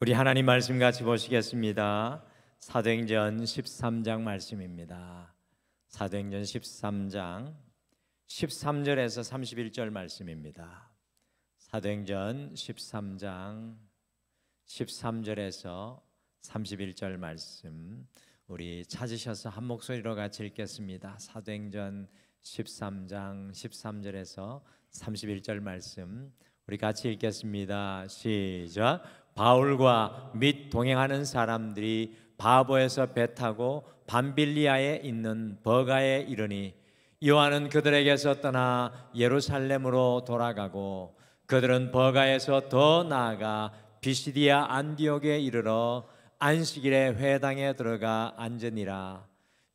우리 하나님 말씀 같이 보시겠습니다. 사도행전 13장 말씀입니다. 사도행전 13장 13절에서 31절 말씀입니다. 사도행전 13장 13절에서 31절 말씀, 우리 찾으셔서 한 목소리로 같이 읽겠습니다. 사도행전 13장 13절에서 31절 말씀 우리 같이 읽겠습니다. 시작. 바울과 및 동행하는 사람들이 바보에서 배 타고 밤빌리아에 있는 버가에 이르니 요한은 그들에게서 떠나 예루살렘으로 돌아가고 그들은 버가에서 더 나아가 비시디아 안디옥에 이르러 안식일에 회당에 들어가 앉으니라.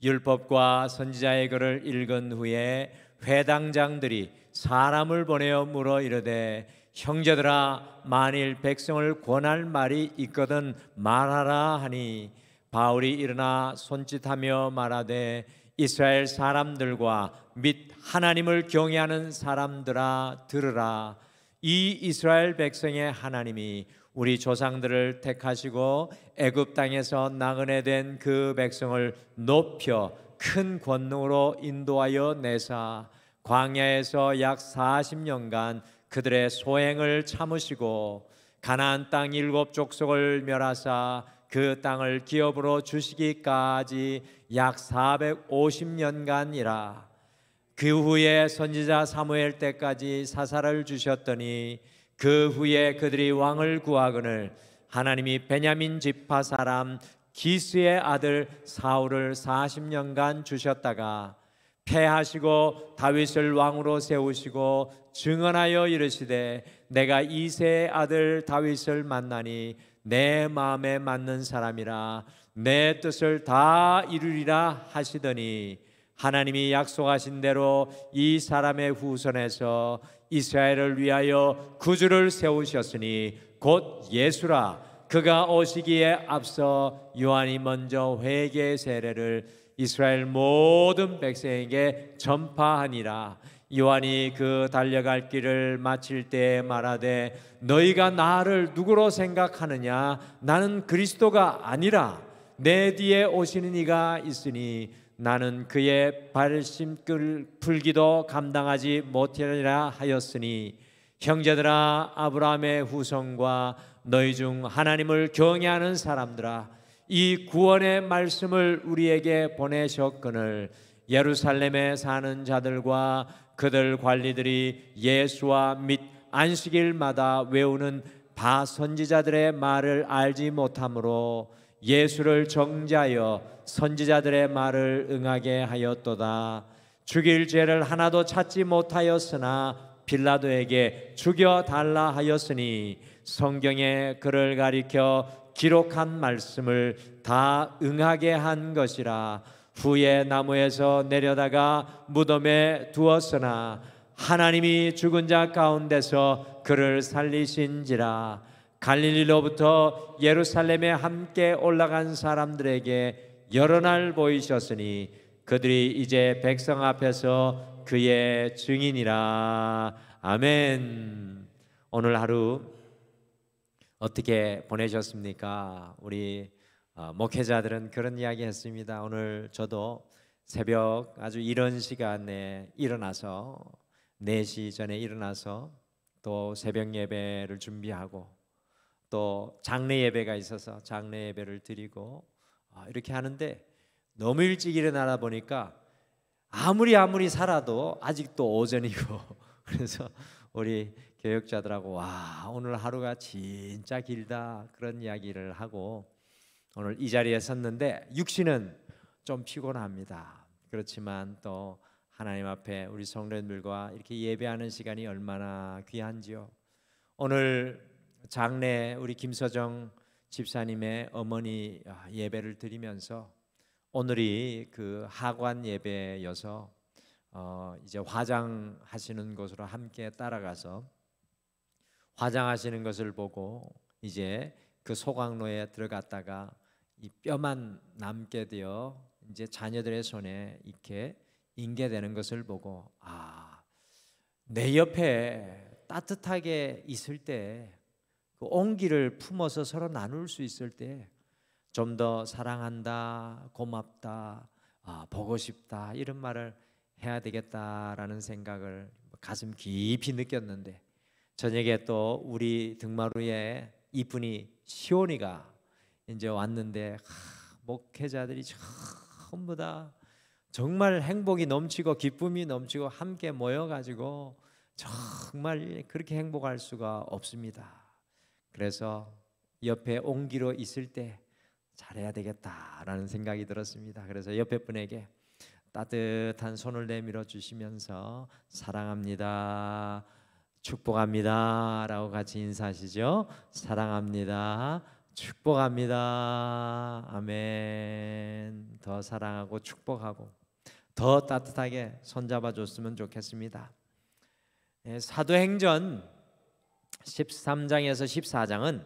율법과 선지자의 글을 읽은 후에 회당장들이 사람을 보내어 물어 이르되 형제들아, 만일 백성을 권할 말이 있거든 말하라 하니 바울이 일어나 손짓하며 말하되 이스라엘 사람들과 및 하나님을 경외하는 사람들아 들으라. 이 이스라엘 백성의 하나님이 우리 조상들을 택하시고 애굽 땅에서 나그네 된 그 백성을 높여 큰 권능으로 인도하여 내사 광야에서 약 40년간 그들의 소행을 참으시고 가나안 땅 7족속을 멸하사 그 땅을 기업으로 주시기까지 약 450년간이라. 그 후에 선지자 사무엘 때까지 사사를 주셨더니 그 후에 그들이 왕을 구하거늘 하나님이 베냐민 지파 사람 기스의 아들 사울을 40년간 주셨다가 패하시고 다윗을 왕으로 세우시고 증언하여 이르시되 내가 이새의 아들 다윗을 만나니 내 마음에 맞는 사람이라 내 뜻을 다 이루리라 하시더니 하나님이 약속하신 대로 이 사람의 후손에서 이스라엘을 위하여 구주를 세우셨으니 곧 예수라. 그가 오시기에 앞서 요한이 먼저 회개 세례를 이스라엘 모든 백성에게 전파하니라. 요한이 그 달려갈 길을 마칠 때 말하되 너희가 나를 누구로 생각하느냐? 나는 그리스도가 아니라 내 뒤에 오시는 이가 있으니 나는 그의 발심끌 풀기도 감당하지 못하리라 하였으니 형제들아, 아브라함의 후손과 너희 중 하나님을 경외하는 사람들아, 이 구원의 말씀을 우리에게 보내셨거늘 예루살렘에 사는 자들과 그들 관리들이 예수와 및 안식일마다 외우는 바선지자들의 말을 알지 못하므로 예수를 정죄하여 선지자들의 말을 응하게 하였도다. 죽일 죄를 하나도 찾지 못하였으나 빌라도에게 죽여달라 하였으니 성경에 그를 가리켜 기록한 말씀을 다 응하게 한 것이라. 후에 나무에서 내려다가 무덤에 두었으나 하나님이 죽은 자 가운데서 그를 살리신지라. 갈릴리로부터 예루살렘에 함께 올라간 사람들에게 여러 날 보이셨으니 그들이 이제 백성 앞에서 그의 증인이라. 아멘. 오늘 하루 어떻게 보내셨습니까? 우리 목회자들은 그런 이야기 했습니다. 오늘 저도 새벽 아주 이른 시간에 일어나서 4시 전에 일어나서 또 새벽 예배를 준비하고 또 장례 예배가 있어서 장례 예배를 드리고 이렇게 하는데 너무 일찍 일어나다 보니까 아무리 살아도 아직도 오전이고 그래서 우리 교역자들하고 와, 오늘 하루가 진짜 길다 그런 이야기를 하고 오늘 이 자리에 섰는데 육신은 좀 피곤합니다. 그렇지만 또 하나님 앞에 우리 성도님들과 이렇게 예배하는 시간이 얼마나 귀한지요. 오늘 장례 우리 김서정 집사님의 어머니 예배를 드리면서 오늘이 그 하관 예배여서 이제 화장하시는 곳으로 함께 따라가서 화장하시는 것을 보고 이제 그 소각로에 들어갔다가 이 뼈만 남게 되어 이제 자녀들의 손에 이렇게 인계되는 것을 보고 내 옆에 따뜻하게 있을 때 그 온기를 품어서 서로 나눌 수 있을 때 좀 더 사랑한다, 고맙다, 보고 싶다 이런 말을 해야 되겠다라는 생각을 가슴 깊이 느꼈는데, 저녁에 또 우리 등마루에 이쁜이 시온이가 이제 왔는데 목회자들이 전부 다 정말 행복이 넘치고 기쁨이 넘치고 함께 모여가지고 정말 그렇게 행복할 수가 없습니다. 그래서 옆에 온기로 있을 때 잘해야 되겠다라는 생각이 들었습니다. 그래서 옆에 분에게 따뜻한 손을 내밀어 주시면서 사랑합니다, 축복합니다 라고 같이 인사하시죠. 사랑합니다, 축복합니다. 아멘. 더 사랑하고 축복하고 더 따뜻하게 손잡아 줬으면 좋겠습니다. 사도행전 13장에서 14장은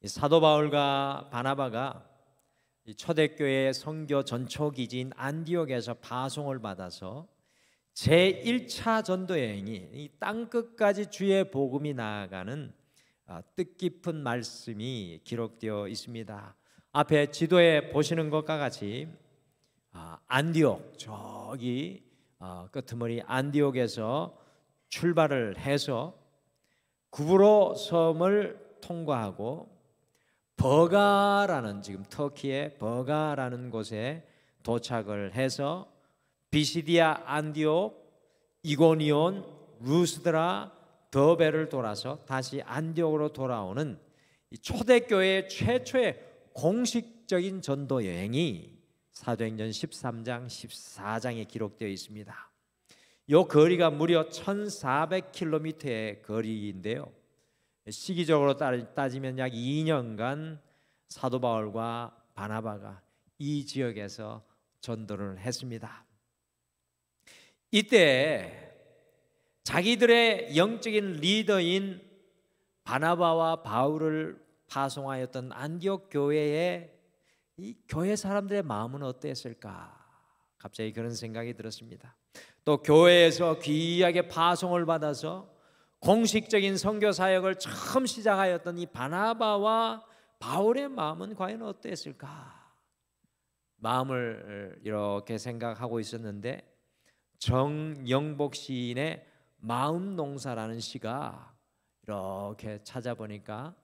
사도 바울과 바나바가 초대교회의 선교 전초기지인 안디옥에서 파송을 받아서 제1차 전도 여행이 이 땅끝까지 주의 복음이 나아가는 뜻깊은 말씀이 기록되어 있습니다. 앞에 지도에 보시는 것과 같이 안디옥, 저기 끄트머리 안디옥에서 출발을 해서 구브로 섬을 통과하고 버가라는, 지금 터키의 버가라는 곳에 도착을 해서 비시디아, 안디옥, 이고니온, 루스드라, 더베를 돌아서 다시 안디옥으로 돌아오는 초대교회의 최초의 공식적인 전도 여행이 사도행전 13장, 14장에 기록되어 있습니다. 이 거리가 무려 1400km의 거리인데요, 시기적으로 따지면 약 2년간 사도 바울과 바나바가 이 지역에서 전도를 했습니다. 이때 자기들의 영적인 리더인 바나바와 바울을 파송하였던 안디옥 교회의 이 교회 사람들의 마음은 어땠을까? 갑자기 그런 생각이 들었습니다. 또 교회에서 귀하게 파송을 받아서 공식적인 선교 사역을 처음 시작하였던 이 바나바와 바울의 마음은 과연 어땠을까? 마음을 이렇게 생각하고 있었는데 정영복 시인의 마음농사라는 시가 이렇게 찾아보니까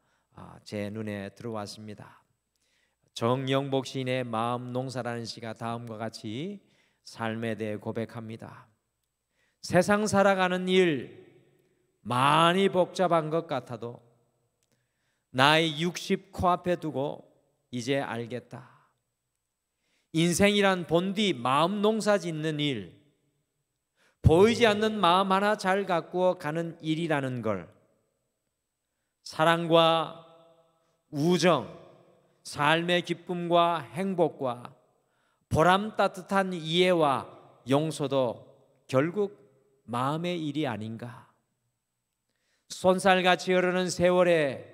제 눈에 들어왔습니다. 정영복 시인의 마음농사라는 시가 다음과 같이 삶에 대해 고백합니다. 세상 살아가는 일 많이 복잡한 것 같아도 나이 60 코앞에 두고 이제 알겠다. 인생이란 본디 마음 농사 짓는 일, 보이지 않는 마음 하나 잘 가꾸어 가는 일이라는 걸, 사랑과 우정, 삶의 기쁨과 행복과 보람 따뜻한 이해와 용서도 결국 마음의 일이 아닌가. 손살같이 흐르는 세월에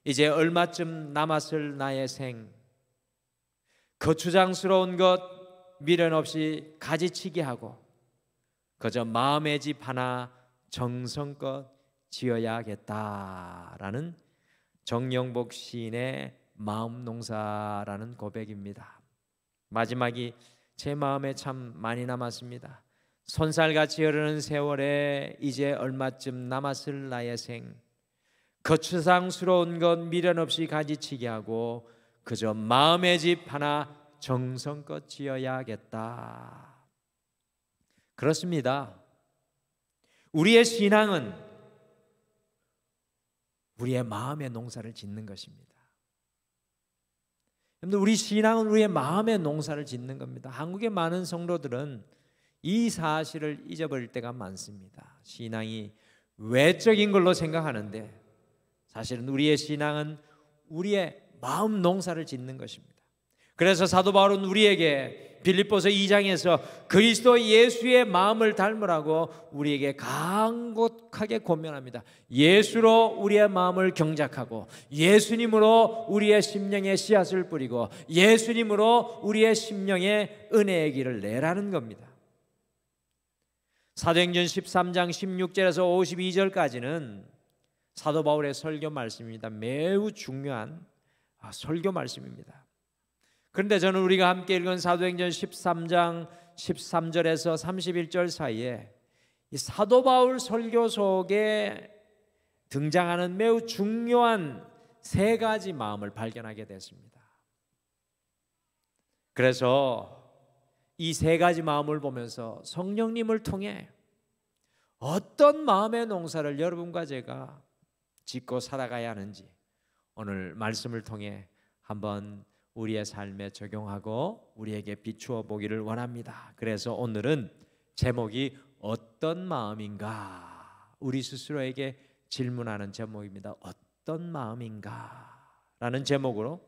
이제 얼마쯤 남았을 나의 생, 거추장스러운 것 미련 없이 가지치기 하고 그저 마음의 집 하나 정성껏 지어야겠다라는 정영복 시인의 마음농사라는 고백입니다. 마지막이 제 마음에 참 많이 남았습니다. 손살같이 흐르는 세월에 이제 얼마쯤 남았을 나의 생, 거추장스러운 것 미련 없이 가지치기 하고 그저 마음의 집 하나 정성껏 지어야겠다. 그렇습니다. 우리의 신앙은 우리의 마음의 농사를 짓는 것입니다. 우리 신앙은 우리의 마음의 농사를 짓는 겁니다. 한국의 많은 성도들은 이 사실을 잊어버릴 때가 많습니다. 신앙이 외적인 걸로 생각하는데 사실은 우리의 신앙은 우리의 마음 농사를 짓는 것입니다. 그래서 사도 바울은 우리에게 빌립보서 2장에서 그리스도 예수의 마음을 닮으라고 우리에게 간곡하게 권면합니다. 예수로 우리의 마음을 경작하고 예수님으로 우리의 심령에 씨앗을 뿌리고 예수님으로 우리의 심령에 은혜의 길을 내라는 겁니다. 사도행전 13장 16절에서 52절까지는 사도 바울의 설교 말씀입니다. 매우 중요한 설교 말씀입니다. 그런데 저는 우리가 함께 읽은 사도행전 13장 13절에서 31절 사이에 이 사도 바울 설교 속에 등장하는 매우 중요한 세 가지 마음을 발견하게 됐습니다. 그래서 이 세 가지 마음을 보면서 성령님을 통해 어떤 마음의 농사를 여러분과 제가 짓고 살아가야 하는지 오늘 말씀을 통해 한번 우리의 삶에 적용하고 우리에게 비추어 보기를 원합니다. 그래서 오늘은 제목이 어떤 마음인가? 우리 스스로에게 질문하는 제목입니다. 어떤 마음인가? 라는 제목으로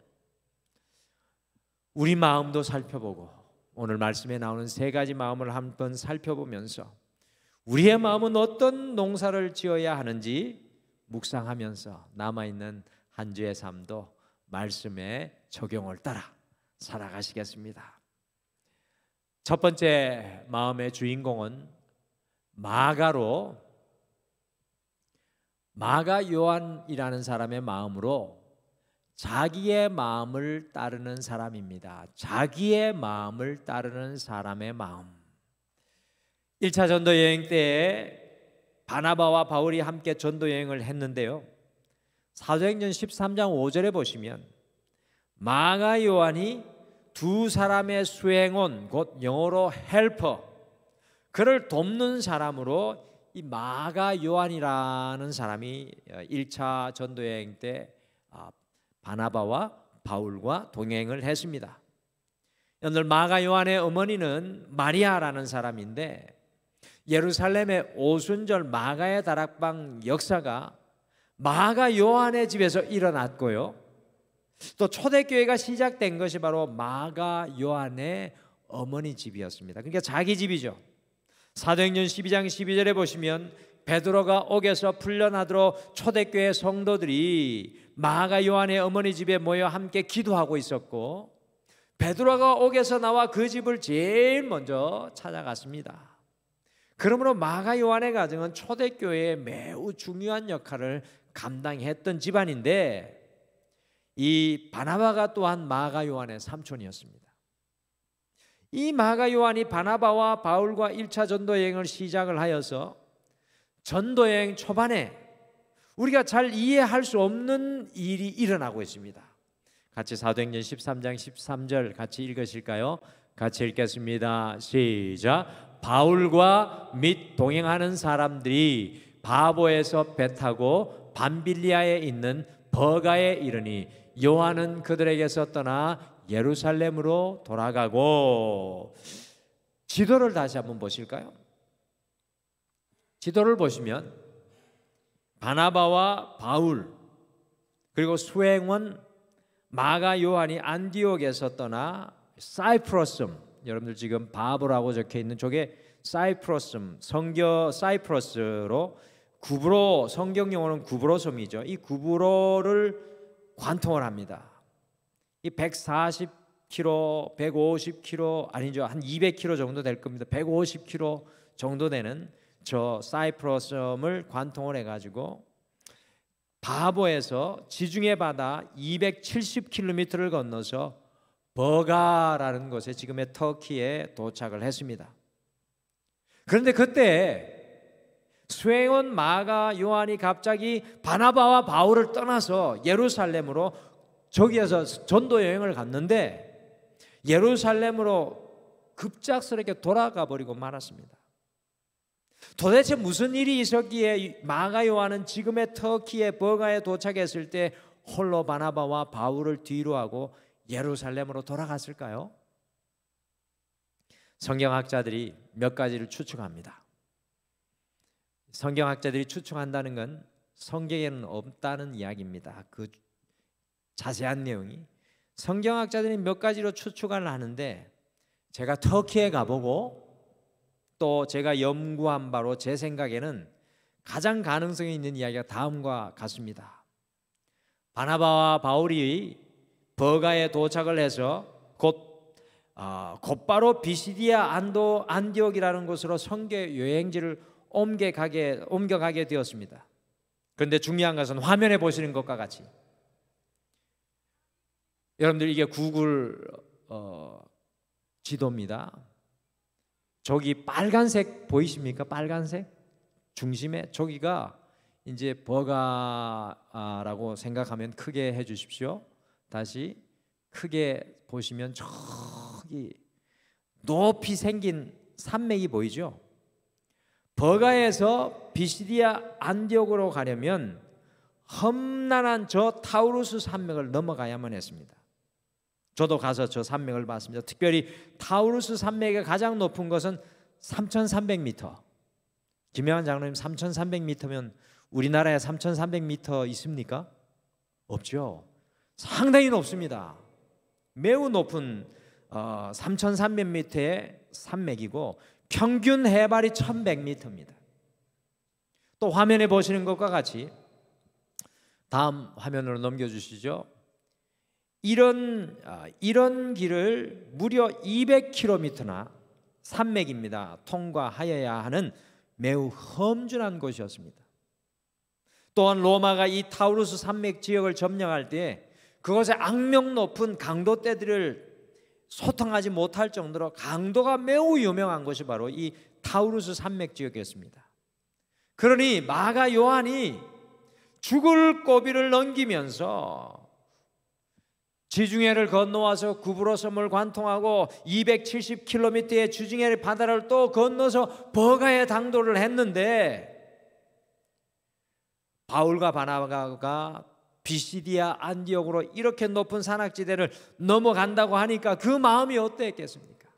우리 마음도 살펴보고 오늘 말씀에 나오는 세 가지 마음을 한번 살펴보면서 우리의 마음은 어떤 농사를 지어야 하는지 묵상하면서 남아있는 한 주의 삶도 말씀의 적용을 따라 살아가시겠습니다. 첫 번째 마음의 주인공은 마가 요한이라는 사람의 마음으로 자기의 마음을 따르는 사람입니다. 자기의 마음을 따르는 사람의 마음. 1차 전도 여행 때에 바나바와 바울이 함께 전도 여행을 했는데요. 사도행전 13장 5절에 보시면 마가 요한이 두 사람의 수행원, 곧 영어로 헬퍼, 그를 돕는 사람으로 이 마가 요한이라는 사람이 1차 전도 여행 때 바나바와 바울과 동행을 했습니다. 오늘 마가 요한의 어머니는 마리아라는 사람인데 예루살렘의 오순절 마가의 다락방 역사가 마가 요한의 집에서 일어났고요. 또 초대교회가 시작된 것이 바로 마가 요한의 어머니 집이었습니다. 그러니까 자기 집이죠. 사도행전 12장 12절에 보시면 베드로가 옥에서 풀려나도록 초대교회 성도들이 마가 요한의 어머니 집에 모여 함께 기도하고 있었고 베드로가 옥에서 나와 그 집을 제일 먼저 찾아갔습니다. 그러므로 마가 요한의 가정은 초대교회의 매우 중요한 역할을 감당했던 집안인데 이 바나바가 또한 마가 요한의 삼촌이었습니다. 이 마가 요한이 바나바와 바울과 1차 전도여행을 시작을 하여서 전도여행 초반에 우리가 잘 이해할 수 없는 일이 일어나고 있습니다. 같이 사도행전 13장 13절 같이 읽으실까요? 같이 읽겠습니다. 시작. 바울과 및 동행하는 사람들이 바보에서 배 타고 밤빌리아에 있는 버가에 이르니 요한은 그들에게서 떠나 예루살렘으로 돌아가고. 지도를 다시 한번 보실까요? 지도를 보시면 바나바와 바울 그리고 수행원 마가 요한이 안디옥에서 떠나 사이프러섬, 여러분들 지금 바보라고 적혀 있는 쪽에 사이프러섬, 사이프러스로 구브로, 성경 용어는 구브로 섬이죠. 이 구브로를 관통을 합니다. 이 140km, 150km 아니죠. 한 200km 정도 될 겁니다. 150km 정도 되는 저 사이프러섬을 관통을 해가지고 바보에서 지중해 바다 270km를 건너서 버가라는 곳에 지금의 터키에 도착을 했습니다. 그런데 그때 수행원 마가 요한이 갑자기 바나바와 바울을 떠나서 예루살렘으로 저기에서 전도 여행을 갔는데 예루살렘으로 급작스럽게 돌아가 버리고 말았습니다. 도대체 무슨 일이 있었기에 마가 요한은 지금의 터키의 버가에 도착했을 때 홀로 바나바와 바울을 뒤로 하고 예루살렘으로 돌아갔을까요? 성경학자들이 몇 가지를 추측합니다. 성경학자들이 추측한다는 건 성경에는 없다는 이야기입니다. 그 자세한 내용이 성경학자들이 몇 가지로 추측을 하는데 제가 터키에 가보고 또 제가 연구한 바로 제 생각에는 가장 가능성이 있는 이야기가 다음과 같습니다. 바나바와 바울이 버가에 도착을 해서 곧바로 비시디아 안디옥이라는 곳으로 선교 여행지를 옮겨가게 되었습니다. 그런데 중요한 것은 화면에 보시는 것과 같이, 여러분들 이게 구글 지도입니다. 저기 빨간색 보이십니까? 빨간색 중심에 저기가 이제 버가라고 생각하면 크게 해 주십시오. 다시 크게 보시면 저기 높이 생긴 산맥이 보이죠? 버가에서 비시디아 안디옥으로 가려면 험난한 저 타우루스 산맥을 넘어가야만 했습니다. 저도 가서 저 산맥을 봤습니다. 특별히 타우루스 산맥의 가장 높은 것은 3,300m. 김영환 장로님, 3,300m면 우리나라에 3,300m 있습니까? 없죠. 상당히 높습니다. 매우 높은 3,300m의 산맥이고 평균 해발이 1,100m입니다. 또 화면에 보시는 것과 같이, 다음 화면으로 넘겨주시죠. 이런 길을 무려 200km나 산맥입니다. 통과하여야 하는 매우 험준한 곳이었습니다. 또한 로마가 이 타우루스 산맥 지역을 점령할 때 그곳의 악명 높은 강도떼들을 소통하지 못할 정도로 강도가 매우 유명한 것이 바로 이 타우루스 산맥 지역이었습니다. 그러니 마가 요한이 죽을 고비를 넘기면서 지중해를 건너와서 구브로 섬을 관통하고 270km의 지중해 바다를 또 건너서 버가에 당도를 했는데, 바울과 바나바가 비시디아 안디옥으로 이렇게 높은 산악지대를 넘어간다고 하니까 그 마음이 어땠겠습니까?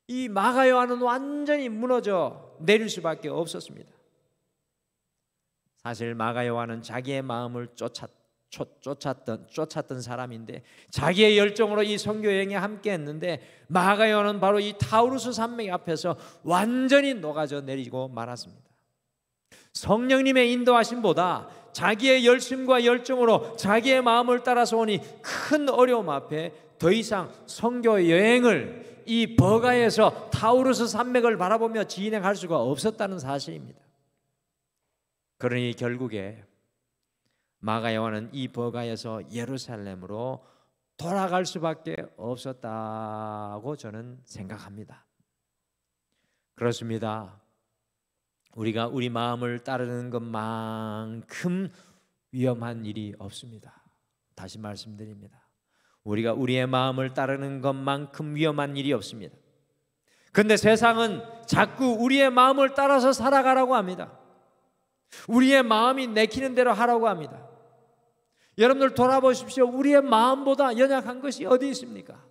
이 마가 요한은 완전히 무너져 내릴 수밖에 없었습니다. 사실 마가 요한은 자기의 마음을 쫓았던 사람인데, 자기의 열정으로 이 선교 여행에 함께 했는데, 마가 요한은 바로 이 타우루스 산맥 앞에서 완전히 녹아져 내리고 말았습니다. 성령님의 인도하심보다 자기의 열심과 열정으로 자기의 마음을 따라서 오니 큰 어려움 앞에 더 이상 선교 여행을 이 버가에서 타우루스 산맥을 바라보며 진행할 수가 없었다는 사실입니다. 그러니 결국에 마가 요한은 이 버가에서 예루살렘으로 돌아갈 수밖에 없었다고 저는 생각합니다. 그렇습니다. 우리가 우리 마음을 따르는 것만큼 위험한 일이 없습니다. 다시 말씀드립니다. 우리가 우리의 마음을 따르는 것만큼 위험한 일이 없습니다. 그런데 세상은 자꾸 우리의 마음을 따라서 살아가라고 합니다. 우리의 마음이 내키는 대로 하라고 합니다. 여러분들 돌아보십시오. 우리의 마음보다 연약한 것이 어디 있습니까?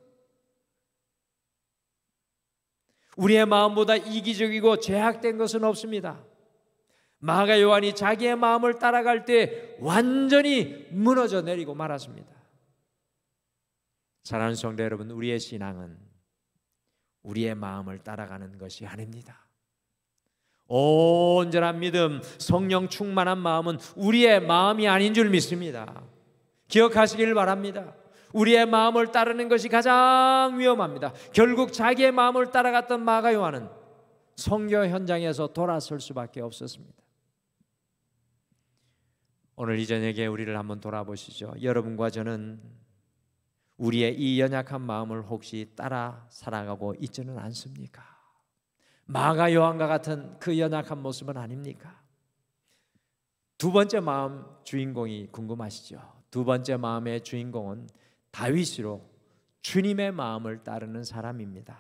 우리의 마음보다 이기적이고 죄악된 것은 없습니다. 마가 요한이 자기의 마음을 따라갈 때 완전히 무너져 내리고 말았습니다. 사랑하는 성도 여러분, 우리의 신앙은 우리의 마음을 따라가는 것이 아닙니다. 온전한 믿음, 성령 충만한 마음은 우리의 마음이 아닌 줄 믿습니다. 기억하시길 바랍니다. 우리의 마음을 따르는 것이 가장 위험합니다. 결국 자기의 마음을 따라갔던 마가 요한은 선교 현장에서 돌아설 수밖에 없었습니다. 오늘 이 저녁에 우리를 한번 돌아보시죠. 여러분과 저는 우리의 이 연약한 마음을 혹시 따라 살아가고 있지는 않습니까? 마가 요한과 같은 그 연약한 모습은 아닙니까? 두 번째 마음 주인공이 궁금하시죠? 두 번째 마음의 주인공은 다윗으로 주님의 마음을 따르는 사람입니다.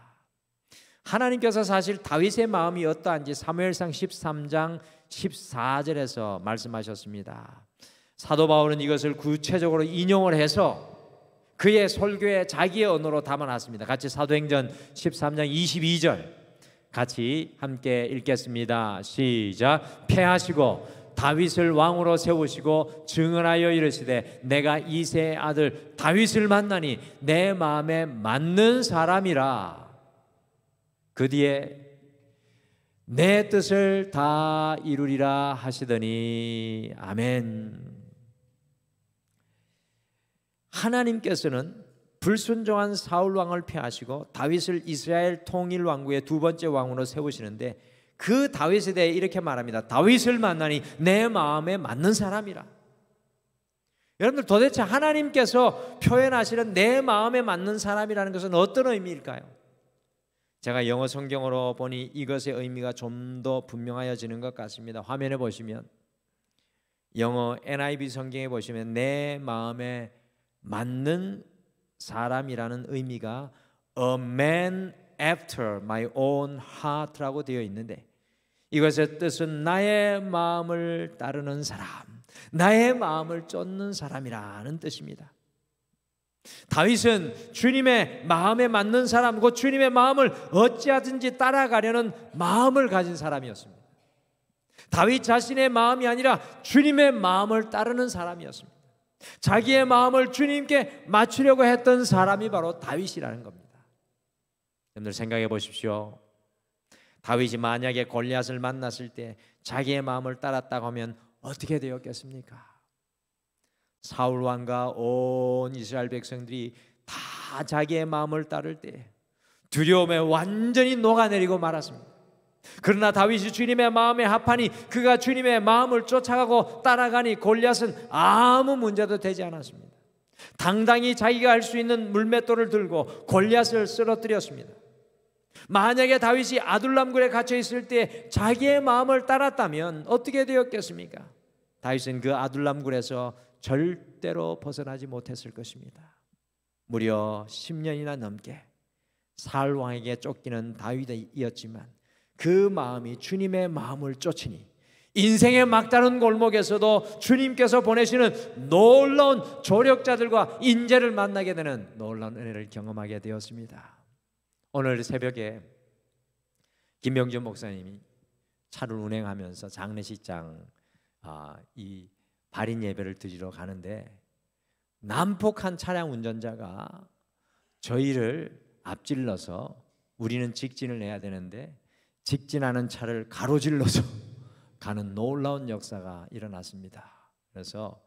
하나님께서 사실 다윗의 마음이 어떠한지 사무엘상 13장 14절에서 말씀하셨습니다. 사도 바울은 이것을 구체적으로 인용을 해서 그의 설교에 자기의 언어로 담아놨습니다. 같이 사도행전 13장 22절 같이 함께 읽겠습니다. 시작. 패하시고 다윗을 왕으로 세우시고 증언하여 이르시되 내가 이새의 아들 다윗을 만나니 내 마음에 맞는 사람이라. 그 뒤에 내 뜻을 다 이루리라 하시더니 아멘. 하나님께서는 불순종한 사울 왕을 패하시고 다윗을 이스라엘 통일 왕국의 두 번째 왕으로 세우시는데 그 다윗에 대해 이렇게 말합니다. 다윗을 만나니 내 마음에 맞는 사람이라. 여러분들, 도대체 하나님께서 표현하시는 내 마음에 맞는 사람이라는 것은 어떤 의미일까요? 제가 영어 성경으로 보니 이것의 의미가 좀 더 분명해지는 것 같습니다. 화면에 보시면 영어 NIV 성경에 보시면 내 마음에 맞는 사람이라는 의미가 A man after my own heart라고 되어 있는데, 이것의 뜻은 나의 마음을 따르는 사람, 나의 마음을 쫓는 사람이라는 뜻입니다. 다윗은 주님의 마음에 맞는 사람, 곧 주님의 마음을 어찌하든지 따라가려는 마음을 가진 사람이었습니다. 다윗 자신의 마음이 아니라 주님의 마음을 따르는 사람이었습니다. 자기의 마음을 주님께 맞추려고 했던 사람이 바로 다윗이라는 겁니다. 여러분들 생각해 보십시오. 다윗이 만약에 골리앗을 만났을 때 자기의 마음을 따랐다고 하면 어떻게 되었겠습니까? 사울 왕과 온 이스라엘 백성들이 다 자기의 마음을 따를 때 두려움에 완전히 녹아내리고 말았습니다. 그러나 다윗이 주님의 마음에 합하니 그가 주님의 마음을 쫓아가고 따라가니 골리앗은 아무 문제도 되지 않았습니다. 당당히 자기가 할 수 있는 물맷돌을 들고 골리앗을 쓰러뜨렸습니다. 만약에 다윗이 아둘람굴에 갇혀 있을 때 자기의 마음을 따랐다면 어떻게 되었겠습니까? 다윗은 그 아둘람굴에서 절대로 벗어나지 못했을 것입니다. 무려 10년이나 넘게 사울 왕에게 쫓기는 다윗이었지만 그 마음이 주님의 마음을 쫓으니 인생의 막다른 골목에서도 주님께서 보내시는 놀라운 조력자들과 인재를 만나게 되는 놀라운 은혜를 경험하게 되었습니다. 오늘 새벽에 김병준 목사님이 차를 운행하면서 장례식장 이 발인 예배를 드리러 가는데 난폭한 차량 운전자가 저희를 앞질러서 우리는 직진을 해야 되는데 직진하는 차를 가로질러서 가는 놀라운 역사가 일어났습니다. 그래서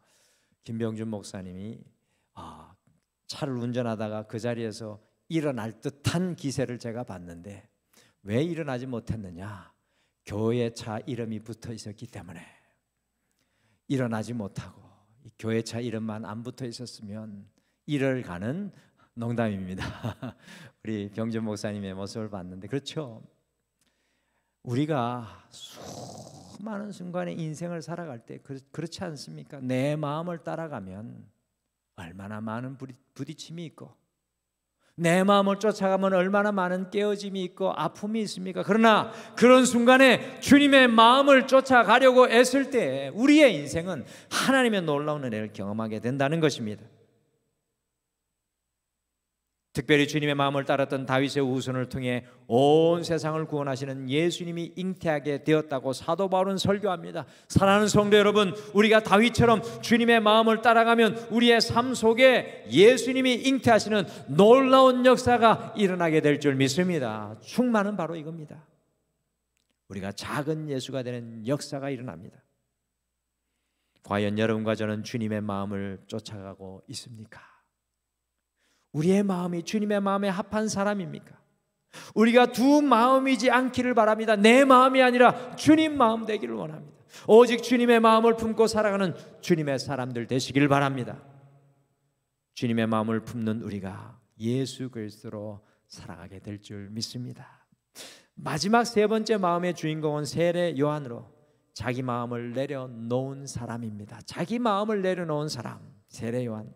김병준 목사님이 차를 운전하다가 그 자리에서 일어날 듯한 기세를 제가 봤는데 왜 일어나지 못했느냐? 교회 차 이름이 붙어 있었기 때문에 일어나지 못하고, 교회 차 이름만 안 붙어 있었으면 일을 가는, 농담입니다. 우리 병준 목사님의 모습을 봤는데, 그렇죠? 우리가 수많은 순간에 인생을 살아갈 때 그렇지 않습니까? 내 마음을 따라가면 얼마나 많은 부딪힘이 있고 내 마음을 쫓아가면 얼마나 많은 깨어짐이 있고 아픔이 있습니까? 그러나 그런 순간에 주님의 마음을 쫓아가려고 애쓸 때 우리의 인생은 하나님의 놀라운 은혜를 경험하게 된다는 것입니다. 특별히 주님의 마음을 따랐던 다윗의 후손을 통해 온 세상을 구원하시는 예수님이 잉태하게 되었다고 사도 바울은 설교합니다. 사랑하는 성도 여러분, 우리가 다윗처럼 주님의 마음을 따라가면 우리의 삶 속에 예수님이 잉태하시는 놀라운 역사가 일어나게 될 줄 믿습니다. 충만은 바로 이겁니다. 우리가 작은 예수가 되는 역사가 일어납니다. 과연 여러분과 저는 주님의 마음을 쫓아가고 있습니까? 우리의 마음이 주님의 마음에 합한 사람입니까? 우리가 두 마음이지 않기를 바랍니다. 내 마음이 아니라 주님 마음 되기를 원합니다. 오직 주님의 마음을 품고 살아가는 주님의 사람들 되시길 바랍니다. 주님의 마음을 품는 우리가 예수 그리스도로 살아가게 될 줄 믿습니다. 마지막 세 번째 마음의 주인공은 세례 요한으로 자기 마음을 내려놓은 사람입니다. 자기 마음을 내려놓은 사람, 세례 요한.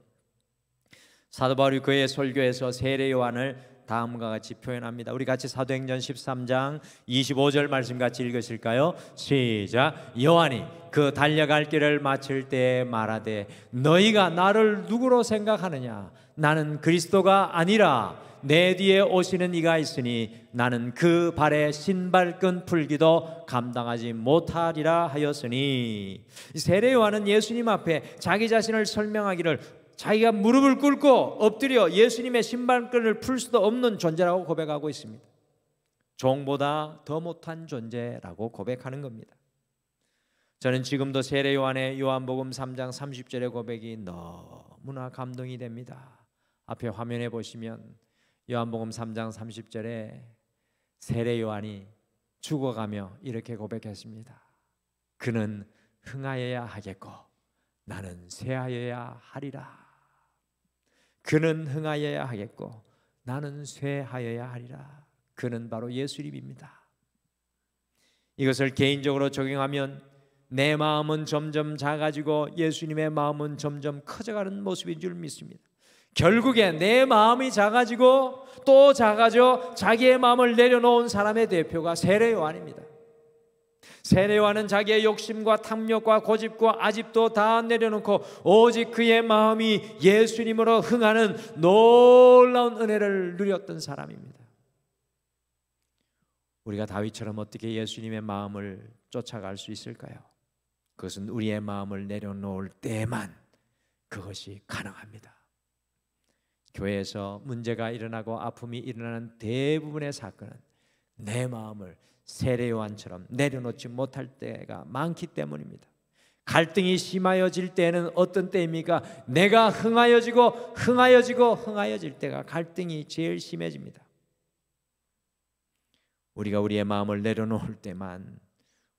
사도 바울이 그의 설교에서 세례 요한을 다음과 같이 표현합니다. 우리 같이 사도행전 13장 25절 말씀 같이 읽으실까요? 시작. 요한이 그 달려갈 길을 마칠 때 말하되 너희가 나를 누구로 생각하느냐? 나는 그리스도가 아니라 내 뒤에 오시는 이가 있으니 나는 그 발에 신발끈 풀기도 감당하지 못하리라 하였으니, 세례 요한은 예수님 앞에 자기 자신을 설명하기를 자기가 무릎을 꿇고 엎드려 예수님의 신발끈을 풀 수도 없는 존재라고 고백하고 있습니다. 종보다 더 못한 존재라고 고백하는 겁니다. 저는 지금도 세례 요한의 요한복음 3장 30절의 고백이 너무나 감동이 됩니다. 앞에 화면에 보시면 요한복음 3장 30절에 세례 요한이 죽어가며 이렇게 고백했습니다. 그는 흥하여야 하겠고 나는 쇠하여야 하리라. 그는 흥하여야 하겠고 나는 쇠하여야 하리라. 그는 바로 예수님입니다. 이것을 개인적으로 적용하면 내 마음은 점점 작아지고 예수님의 마음은 점점 커져가는 모습인 줄 믿습니다. 결국에 내 마음이 작아지고 또 작아져 자기의 마음을 내려놓은 사람의 대표가 세례 요한입니다. 세례 요한은 자기의 욕심과 탐욕과 고집과 아집도 다 내려놓고 오직 그의 마음이 예수님으로 흥하는 놀라운 은혜를 누렸던 사람입니다. 우리가 다윗처럼 어떻게 예수님의 마음을 쫓아갈 수 있을까요? 그것은 우리의 마음을 내려놓을 때만 그것이 가능합니다. 교회에서 문제가 일어나고 아픔이 일어나는 대부분의 사건은 내 마음을 세례 요한처럼 내려놓지 못할 때가 많기 때문입니다. 갈등이 심하여질 때는 어떤 때입니까? 내가 흥하여질 때가 갈등이 제일 심해집니다. 우리가 우리의 마음을 내려놓을 때만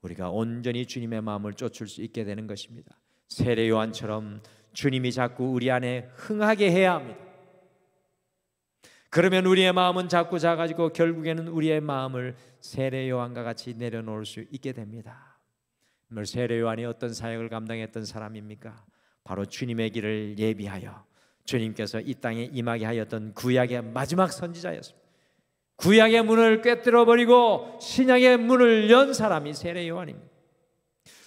우리가 온전히 주님의 마음을 쫓을 수 있게 되는 것입니다. 세례 요한처럼 주님이 자꾸 우리 안에 흥하게 해야 합니다. 그러면 우리의 마음은 자꾸 작아지고 결국에는 우리의 마음을 세례 요한과 같이 내려놓을 수 있게 됩니다. 세례 요한이 어떤 사역을 감당했던 사람입니까? 바로 주님의 길을 예비하여 주님께서 이 땅에 임하게 하였던 구약의 마지막 선지자였습니다. 구약의 문을 꿰뚫어버리고 신약의 문을 연 사람이 세례 요한입니다.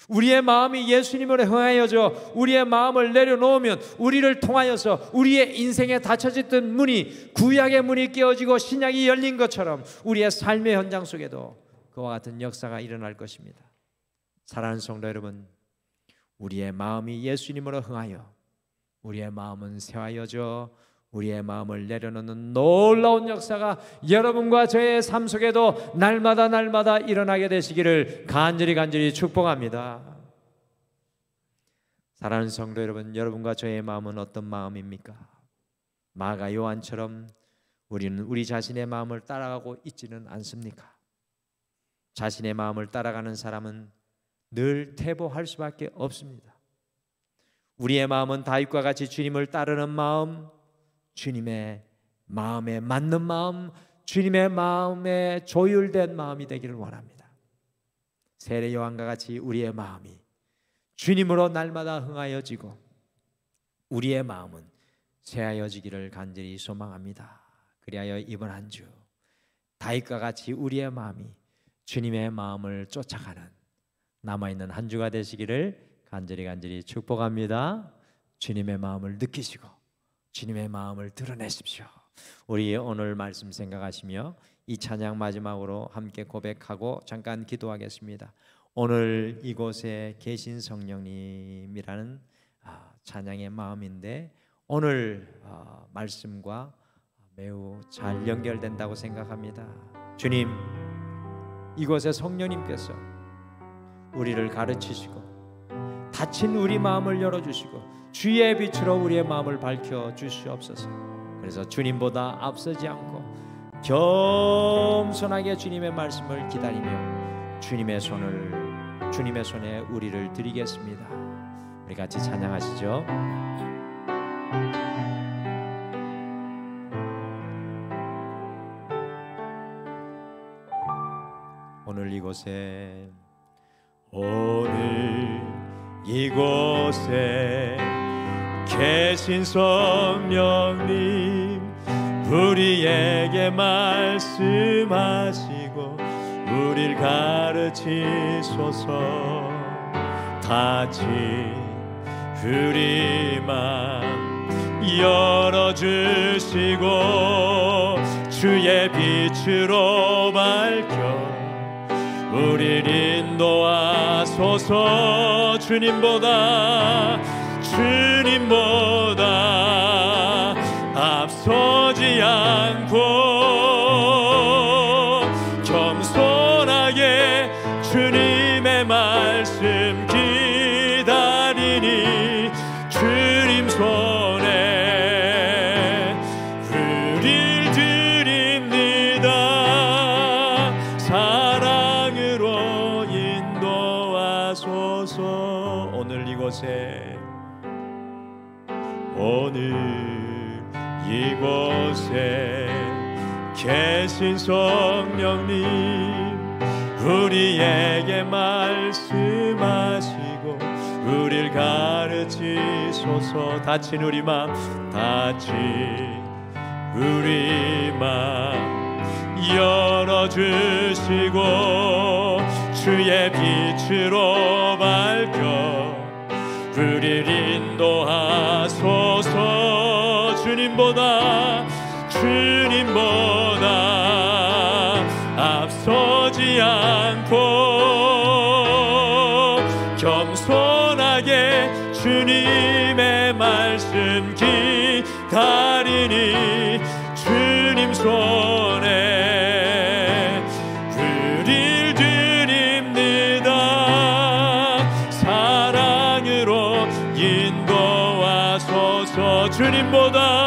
우리의 마음이 예수님으로 흥하여져 우리의 마음을 내려놓으면 우리를 통하여서 우리의 인생에 닫혀졌던 문이, 구약의 문이 깨어지고 신약이 열린 것처럼 우리의 삶의 현장 속에도 그와 같은 역사가 일어날 것입니다. 사랑하는 성도 여러분, 우리의 마음이 예수님으로 흥하여 우리의 마음은 새하여져 우리의 마음을 내려놓는 놀라운 역사가 여러분과 저의 삶 속에도 날마다 일어나게 되시기를 간절히 축복합니다. 사랑하는 성도 여러분, 여러분과 저의 마음은 어떤 마음입니까? 마가 요한처럼 우리는 우리 자신의 마음을 따라가고 있지는 않습니까? 자신의 마음을 따라가는 사람은 늘 퇴보할 수밖에 없습니다. 우리의 마음은 다윗과 같이 주님을 따르는 마음, 주님의 마음에 맞는 마음, 주님의 마음에 조율된 마음이 되기를 원합니다. 세례 요한과 같이 우리의 마음이 주님으로 날마다 흥하여지고 우리의 마음은 새하여지기를 간절히 소망합니다. 그리하여 이번 한 주 다윗과 같이 우리의 마음이 주님의 마음을 쫓아가는 남아있는 한 주가 되시기를 간절히 축복합니다. 주님의 마음을 느끼시고 주님의 마음을 드러내십시오. 우리 오늘 말씀 생각하시며 이 찬양 마지막으로 함께 고백하고 잠깐 기도하겠습니다. 오늘 이곳에 계신 성령님이라는 찬양의 마음인데 오늘 말씀과 매우 잘 연결된다고 생각합니다. 주님, 이곳에 성령님께서 우리를 가르치시고 닫힌 우리 마음을 열어주시고 주의 빛으로 우리의 마음을 밝혀 주시옵소서. 그래서 주님보다 앞서지 않고 겸손하게 주님의 말씀을 기다리며 주님의 손에 우리를 드리겠습니다. 우리 같이 찬양하시죠. 오늘 이곳에 계신 성령님, 우리에게 말씀하시고 우리를 가르치소서. 닫힌 우리 마음 열어주시고 주의 빛으로 밝혀 우리를 인도하소서. 주님보다 앞서지 않고 겸손하게 주님의 말씀 기다리니 주님 손에 우릴 드립니다. 사랑 이곳에 계신 성령님, 우리에게 말씀하시고 우릴 가르치소서. 다친 우리 맘, 다친 우리 맘 열어주시고 주의 빛으로 밝혀 우릴 인도하소서. 주님보다 앞서지 않고 겸손하게 주님의 말씀 기다리니 주님 손에 우릴 드립니다. 사랑으로 인도하소서. 주님보다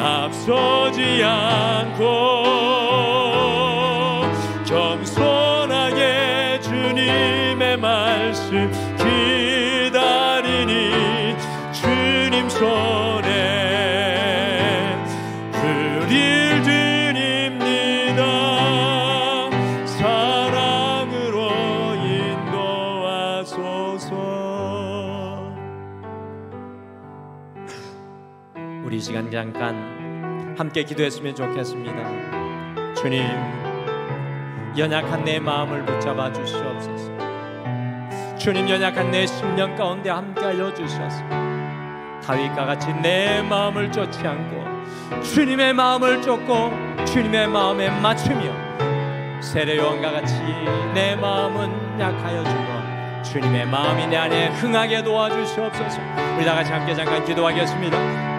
앞서지 않고 겸손하게 주님의 말씀 기다리니 주님 손에 우릴 드립니다. 사랑으로 인도하소서. 우리 시간 잠깐 함께 기도했으면 좋겠습니다. 주님, 연약한 내 마음을 붙잡아 주시옵소서. 주님, 연약한 내 심령 가운데 함께하여 주셔서 다윗과 같이 내 마음을 쫓지 않고 주님의 마음을 쫓고 주님의 마음에 맞추며 세례요한과 같이 내 마음은 약하여지고 주님의 마음이 내 안에 흥하게 도와주시옵소서. 우리 다 같이 함께 잠깐 기도하겠습니다.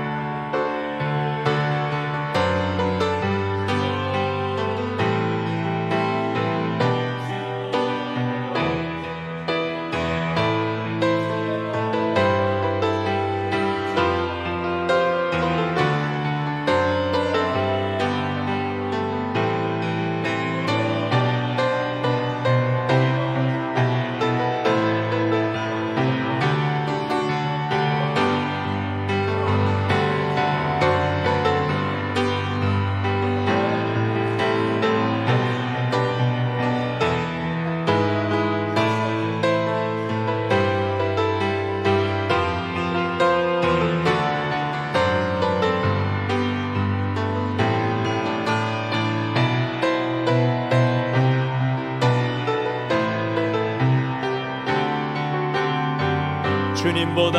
주님보다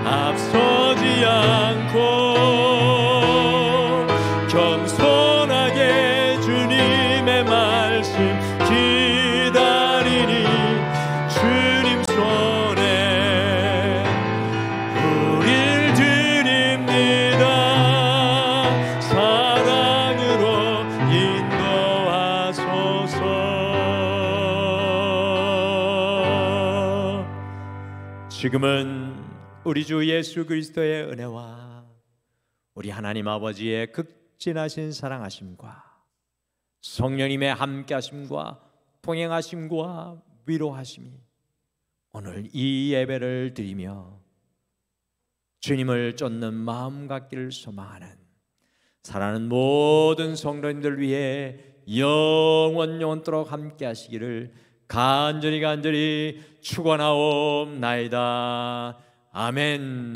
앞서지 않고 겸손하게 주님의 말씀 기다리니 주님 손에 우릴 드립니다. 사랑으로 인도하소서. 지금은 우리 주 예수 그리스도의 은혜와 우리 하나님 아버지의 극진하신 사랑하심과 성령님의 함께하심과 동행하심과 위로하심이 오늘 이 예배를 드리며 주님을 쫓는 마음 갖기를 소망하는 사랑하는 모든 성도님들 위해 영원토록 함께하시기를 간절히 축원하옵나이다. 아멘.